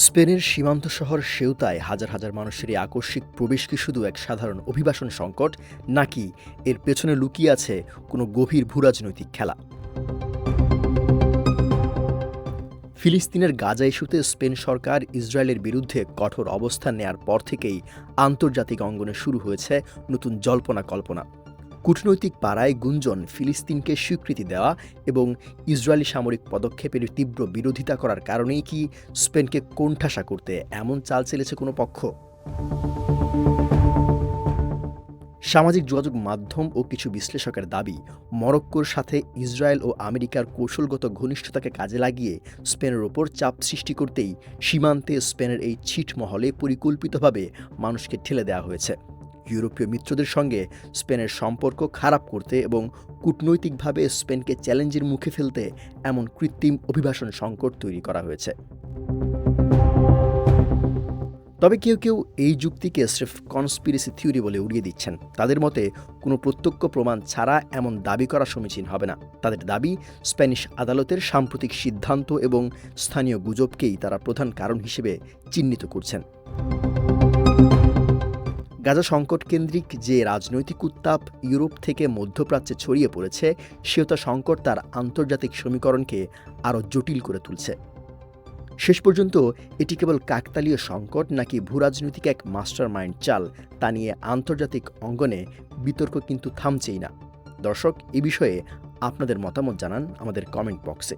স্পেনের সীমান্ত শহর সেউতায় হাজার হাজার মানুষের এই আকস্মিক প্রবেশ কি শুধু এক সাধারণ অভিবাসন সংকট, নাকি এর পেছনে লুকিয়ে আছে কোনো গভীর ভূরাজনৈতিক খেলা? ফিলিস্তিনের গাজা ইস্যুতে স্পেন সরকার ইসরায়েলের বিরুদ্ধে কঠোর অবস্থান নেয়ার পর থেকেই আন্তর্জাতিক অঙ্গনে শুরু হয়েছে নতুন জল্পনা কল্পনা। কূটনৈতিক পাড়ায় গুঞ্জন ফিলিস্তিনকে স্বীকৃতি দেওয়া এবং ইসরায়েলি সামরিক পদক্ষেপের তীব্র বিরোধিতা করার কারণেই কি স্পেনকে কোণঠাসা করতে এমন চাল চেলেছে কোনো পক্ষ? সামাজিক যোগাযোগ মাধ্যম ও কিছু বিশ্লেষকের দাবি, মরক্কোর সাথে ইসরায়েল ও আমেরিকার কৌশলগত ঘনিষ্ঠতাকে কাজে লাগিয়ে স্পেনের ওপর চাপ সৃষ্টি করতেই সীমান্তে স্পেনের এই ছিটমহলে পরিকল্পিতভাবে মানুষকে ঠেলে দেওয়া হয়েছে। ইউরোপীয় মিত্রদের সঙ্গে স্পেনের সম্পর্ক খারাপ করতে এবং কূটনৈতিকভাবে স্পেনকে চ্যালেঞ্জের মুখে ফেলতে এমন কৃত্রিম অভিবাসন সংকট তৈরি করা হয়েছে। তবে কেউ কেউ এই যুক্তিকে স্রেফ কনস্পিরেসি থিওরি বলে উড়িয়ে দিচ্ছেন। তাদের মতে কোনো প্রত্যক্ষ প্রমাণ ছাড়া এমন দাবি করা সমীচীন হবে না। তাদের দাবি, স্প্যানিশ আদালতের সাম্প্রতিক সিদ্ধান্ত এবং স্থানীয় গুজবকেই তারা প্রধান কারণ হিসেবে চিহ্নিত করছেন। গাজা সংকট কেন্দ্রিক যে রাজনৈতিক উত্তাপ ইউরোপ থেকে মধ্যপ্রাচ্যে ছড়িয়ে পড়েছে, সেটা সংকট তার আন্তর্জাতিক সমীকরণকে আরও জটিল করে তুলছে। শেষ পর্যন্ত এটি কেবল কাকতালীয় সংকট নাকি ভূরাজনৈতিক এক মাস্টার মাইন্ড চাল, তা নিয়ে আন্তর্জাতিক অঙ্গনে বিতর্ক কিন্তু থামছেই না। দর্শক, এ বিষয়ে আপনাদের মতামত জানান আমাদের কমেন্ট বক্সে।